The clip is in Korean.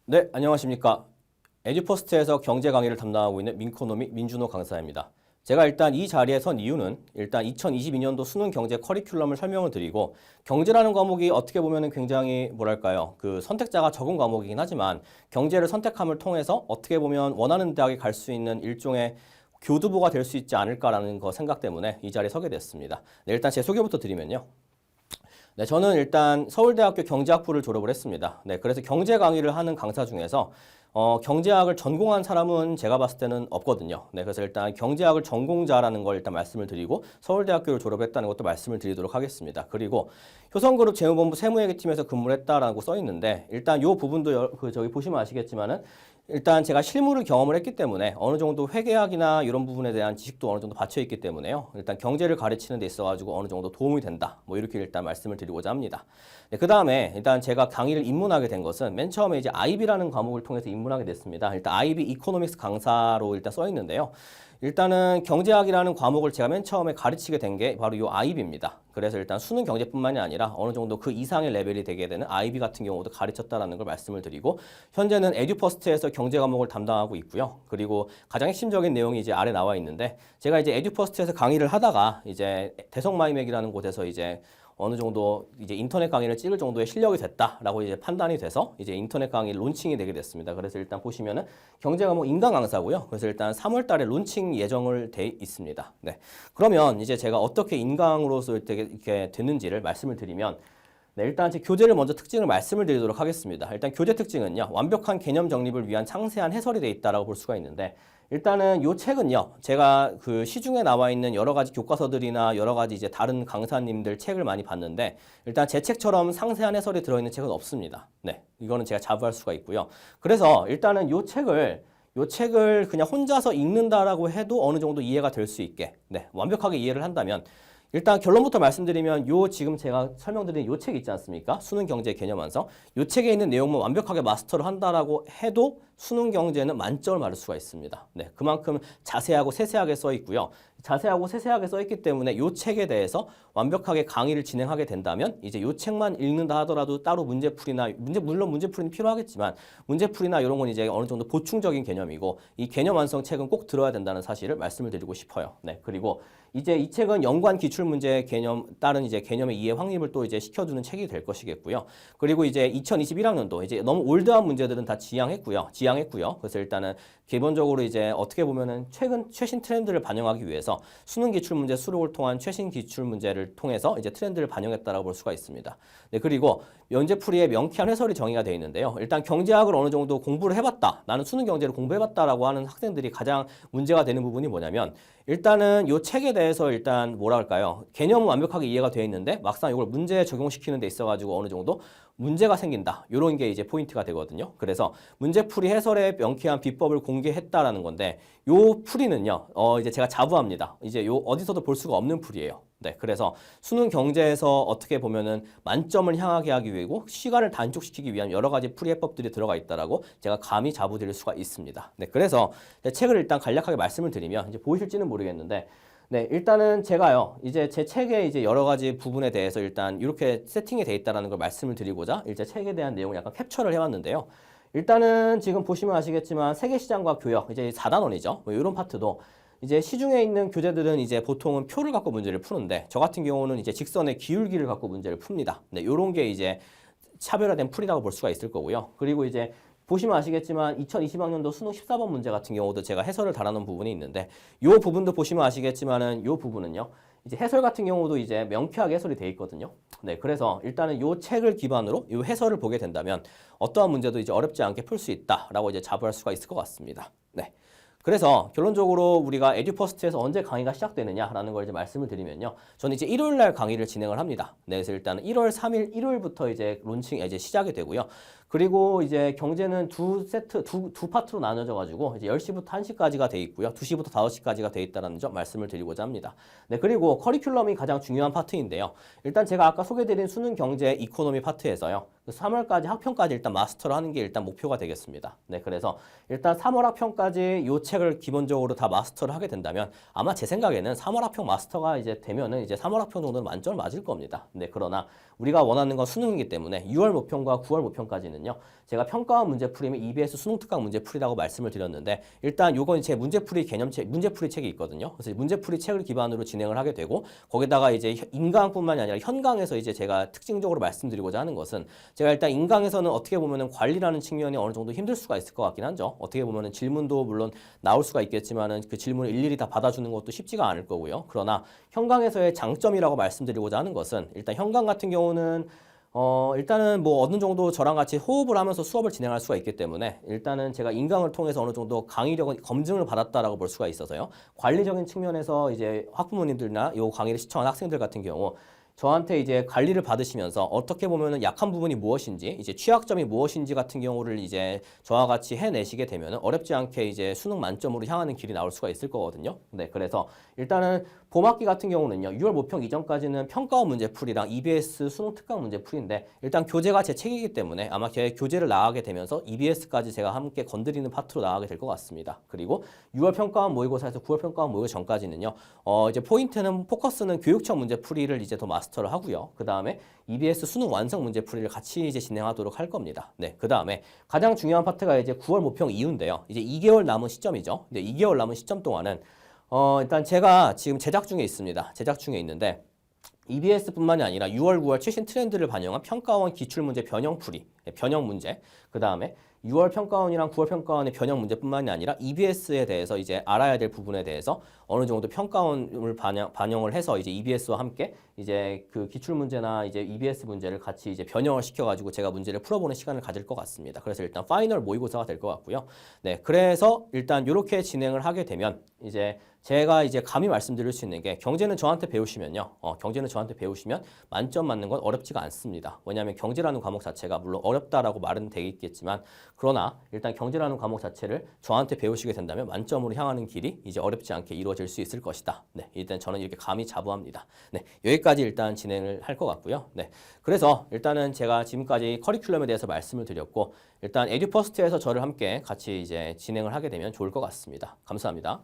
네, 안녕하십니까. 에듀퍼스트에서 경제 강의를 담당하고 있는 민코노미 민준호 강사입니다. 제가 일단 이 자리에 선 이유는 일단 2022년도 수능 경제 커리큘럼을 설명을 드리고 경제라는 과목이 어떻게 보면 굉장히 뭐랄까요. 그 선택자가 적은 과목이긴 하지만 경제를 선택함을 통해서 어떻게 보면 원하는 대학에 갈 수 있는 일종의 교두보가 될 수 있지 않을까라는 거 생각 때문에 이 자리에 서게 됐습니다. 네, 일단 제 소개부터 드리면요. 네, 저는 일단 서울대학교 경제학부를 졸업을 했습니다. 네, 그래서 경제 강의를 하는 강사 중에서 경제학을 전공한 사람은 제가 봤을 때는 없거든요. 네, 그래서 일단 경제학을 전공자라는 걸 일단 말씀을 드리고 서울대학교를 졸업했다는 것도 말씀을 드리도록 하겠습니다. 그리고 효성그룹 재무본부 세무회계팀에서 근무를 했다라고 써 있는데 일단 이 부분도 저기 보시면 아시겠지만은 일단 제가 실무를 경험을 했기 때문에 어느 정도 회계학이나 이런 부분에 대한 지식도 어느 정도 받쳐 있기 때문에요. 일단 경제를 가르치는 데 있어가지고 어느 정도 도움이 된다. 뭐 이렇게 일단 말씀을 드리고자 합니다. 네, 그 다음에 일단 제가 강의를 입문하게 된 것은 맨 처음에 이제 IB라는 과목을 통해서 입문하게 됐습니다. 일단 IB 이코노믹스 강사로 일단 써 있는데요. 일단은 경제학이라는 과목을 제가 맨 처음에 가르치게 된 게 바로 이 IB입니다. 그래서 일단 수능 경제뿐만이 아니라 어느 정도 그 이상의 레벨이 되게 되는 IB 같은 경우도 가르쳤다라는 걸 말씀을 드리고 현재는 에듀퍼스트에서 경제 과목을 담당하고 있고요. 그리고 가장 핵심적인 내용이 이제 아래 나와 있는데 제가 이제 에듀퍼스트에서 강의를 하다가 이제 대성마이맥이라는 곳에서 이제 어느 정도 이제 인터넷 강의를 찍을 정도의 실력이 됐다라고 이제 판단이 돼서 이제 인터넷 강의 론칭이 되게 됐습니다. 그래서 일단 보시면은 경제 과목 인강 강사고요. 그래서 일단 3월 달에 론칭 예정을 돼 있습니다. 네. 그러면 이제 제가 어떻게 인강으로서 이렇게 됐는지를 말씀을 드리면 네, 일단 제 교재를 먼저 특징을 말씀을 드리도록 하겠습니다. 일단 교재 특징은요. 완벽한 개념 정립을 위한 상세한 해설이 돼 있다라고 볼 수가 있는데 일단은 이 책은요. 제가 그 시중에 나와 있는 여러 가지 교과서들이나 여러 가지 이제 다른 강사님들 책을 많이 봤는데 일단 제 책처럼 상세한 해설이 들어있는 책은 없습니다. 네, 이거는 제가 자부할 수가 있고요. 그래서 일단은 이 책을 그냥 혼자서 읽는다라고 해도 어느 정도 이해가 될 수 있게 네, 완벽하게 이해를 한다면 일단 결론부터 말씀드리면 지금 제가 설명드린 요 책 있지 않습니까? 수능 경제 개념 완성. 요 책에 있는 내용만 완벽하게 마스터를 한다라고 해도 수능 경제는 만점을 받을 수가 있습니다. 네, 그만큼 자세하고 세세하게 써 있고요. 자세하고 세세하게 써 있기 때문에 요 책에 대해서 완벽하게 강의를 진행하게 된다면 이제 요 책만 읽는다 하더라도 따로 물론 문제풀이는 필요하겠지만 문제풀이나 이런 건 이제 어느 정도 보충적인 개념이고 이 개념 완성 책은 꼭 들어야 된다는 사실을 말씀을 드리고 싶어요. 네, 그리고 이제 이 책은 연관 기출문제 개념 따른 이제 개념의 이해 확립을 또 이제 시켜주는 책이 될 것이겠고요. 그리고 이제 2021학년도 이제 너무 올드한 문제들은 다 지양했고요. 그래서 일단은 기본적으로 이제 어떻게 보면은 최신 트렌드를 반영하기 위해서 수능 기출문제 수록을 통한 최신 기출문제를 통해서 이제 트렌드를 반영했다라고 볼 수가 있습니다. 네, 그리고 연재풀이에 명쾌한 해설이 정의가 되어 있는데요. 일단 경제학을 어느 정도 공부를 해봤다. 나는 수능 경제를 공부해봤다라고 하는 학생들이 가장 문제가 되는 부분이 뭐냐면 일단은 이 책에 대해서 일단 뭐라 할까요? 개념은 완벽하게 이해가 되어 있는데 막상 이걸 문제에 적용시키는 데 있어가지고 어느 정도 문제가 생긴다. 이런 게 이제 포인트가 되거든요. 그래서 문제풀이 해설의 명쾌한 비법을 공개했다라는 건데 요 풀이는요. 이제 제가 자부합니다. 이제 요 어디서도 볼 수가 없는 풀이에요. 네, 그래서 수능 경제에서 어떻게 보면은 만점을 향하게 하기 위해고 시간을 단축시키기 위한 여러 가지 풀이 해법들이 들어가 있다라고 제가 감히 자부드릴 수가 있습니다. 네, 그래서 책을 일단 간략하게 말씀을 드리면 이제 보이실지는 모르겠는데 네, 일단은 제가요, 이제 제 책의 이제 여러 가지 부분에 대해서 일단 이렇게 세팅이 돼 있다는 걸 말씀을 드리고자 이제 책에 대한 내용을 약간 캡처를 해왔는데요. 일단은 지금 보시면 아시겠지만 세계시장과 교역, 이제 4단원이죠. 뭐 이런 파트도 이제 시중에 있는 교재들은 이제 보통은 표를 갖고 문제를 푸는데 저 같은 경우는 이제 직선의 기울기를 갖고 문제를 풉니다. 네, 요런 게 이제 차별화된 풀이라고 볼 수가 있을 거고요. 그리고 이제 보시면 아시겠지만 2020학년도 수능 14번 문제 같은 경우도 제가 해설을 달아놓은 부분이 있는데 이 부분도 보시면 아시겠지만은 이 부분은요. 이제 해설 같은 경우도 이제 명쾌하게 해설이 돼 있거든요. 네, 그래서 일단은 이 책을 기반으로 이 해설을 보게 된다면 어떠한 문제도 이제 어렵지 않게 풀 수 있다라고 이제 자부할 수가 있을 것 같습니다. 네. 그래서 결론적으로 우리가 에듀퍼스트에서 언제 강의가 시작되느냐라는 걸 이제 말씀을 드리면요. 저는 이제 일요일 날 강의를 진행을 합니다. 네, 그래서 일단은 1월 3일 일요일부터 이제 론칭 이제 시작이 되고요. 그리고 이제 경제는 두 파트로 나눠져 가지고 이제 10시부터 1시까지가 돼 있고요. 2시부터 5시까지가 돼 있다는 점 말씀을 드리고자 합니다. 네, 그리고 커리큘럼이 가장 중요한 파트인데요. 일단 제가 아까 소개드린 수능 경제 이코노미 파트에서요. 3월까지 학평까지 일단 마스터를 하는 게 일단 목표가 되겠습니다. 네, 그래서 일단 3월 학평까지 요 책을 기본적으로 다 마스터를 하게 된다면 아마 제 생각에는 3월 학평 마스터가 이제 되면은 이제 3월 학평 정도는 만점을 맞을 겁니다. 네, 그러나 우리가 원하는 건 수능이기 때문에 6월 모평과 9월 모평까지는요. 제가 평가원 문제풀이면 EBS 수능특강 문제풀이라고 말씀을 드렸는데 일단 요건 제 문제풀이 개념책, 문제풀이 책이 있거든요. 그래서 문제풀이 책을 기반으로 진행을 하게 되고 거기다가 이제 인강뿐만이 아니라 현강에서 이제 제가 특징적으로 말씀드리고자 하는 것은 제가 일단 인강에서는 어떻게 보면은 관리라는 측면이 어느 정도 힘들 수가 있을 것 같긴 하죠. 어떻게 보면은 질문도 물론 나올 수가 있겠지만은 그 질문을 일일이 다 받아주는 것도 쉽지가 않을 거고요. 그러나 현강에서의 장점이라고 말씀드리고자 하는 것은 일단 현강 같은 경우는 일단은 뭐 어느 정도 저랑 같이 호흡을 하면서 수업을 진행할 수가 있기 때문에 일단은 제가 인강을 통해서 어느 정도 강의력은 검증을 받았다라고 볼 수가 있어서요. 관리적인 측면에서 이제 학부모님들이나 요 강의를 시청한 학생들 같은 경우 저한테 이제 관리를 받으시면서 어떻게 보면은 약한 부분이 무엇인지 이제 취약점이 무엇인지 같은 경우를 이제 저와 같이 해내시게 되면은 어렵지 않게 이제 수능 만점으로 향하는 길이 나올 수가 있을 거거든요. 네, 그래서 일단은 봄학기 같은 경우는요. 6월 모평 이전까지는 평가원 문제풀이랑 EBS 수능 특강 문제풀이인데 일단 교재가 제 책이기 때문에 아마 제 교재를 나가게 되면서 EBS까지 제가 함께 건드리는 파트로 나가게 될 것 같습니다. 그리고 6월 평가원 모의고사에서 9월 평가원 모의고사 전까지는요. 이제 포인트는 포커스는 교육청 문제풀이를 이제 더 마스터를 하고요. 그 다음에 EBS 수능 완성 문제풀이를 같이 이제 진행하도록 할 겁니다. 네, 그 다음에 가장 중요한 파트가 이제 9월 모평 이후인데요. 이제 2개월 남은 시점이죠. 근데 2개월 남은 시점 동안은 일단 제가 지금 제작 중에 있습니다. 제작 중에 있는데 EBS뿐만이 아니라 6월, 9월 최신 트렌드를 반영한 평가원 기출문제 변형풀이, 변형 문제, 그 다음에 6월 평가원이랑 9월 평가원의 변형 문제뿐만이 아니라 EBS에 대해서 이제 알아야 될 부분에 대해서 어느 정도 평가원을 반영을 해서 이제 EBS와 함께 이제 그 기출 문제나 이제 EBS 문제를 같이 이제 변형을 시켜가지고 제가 문제를 풀어보는 시간을 가질 것 같습니다. 그래서 일단 파이널 모의고사가 될 것 같고요. 네, 그래서 일단 이렇게 진행을 하게 되면 이제 제가 이제 감히 말씀드릴 수 있는 게 경제는 저한테 배우시면요. 경제는 저한테 배우시면 만점 맞는 건 어렵지가 않습니다. 왜냐하면 경제라는 과목 자체가 물론 어렵다라고 말은 되겠지만 그러나 일단 경제라는 과목 자체를 저한테 배우시게 된다면 만점으로 향하는 길이 이제 어렵지 않게 이루어질 수 있을 것이다. 네, 일단 저는 이렇게 감히 자부합니다. 네, 여기까지 일단 진행을 할 것 같고요. 네, 그래서 일단은 제가 지금까지 커리큘럼에 대해서 말씀을 드렸고 일단 에듀퍼스트에서 저를 함께 같이 이제 진행을 하게 되면 좋을 것 같습니다. 감사합니다.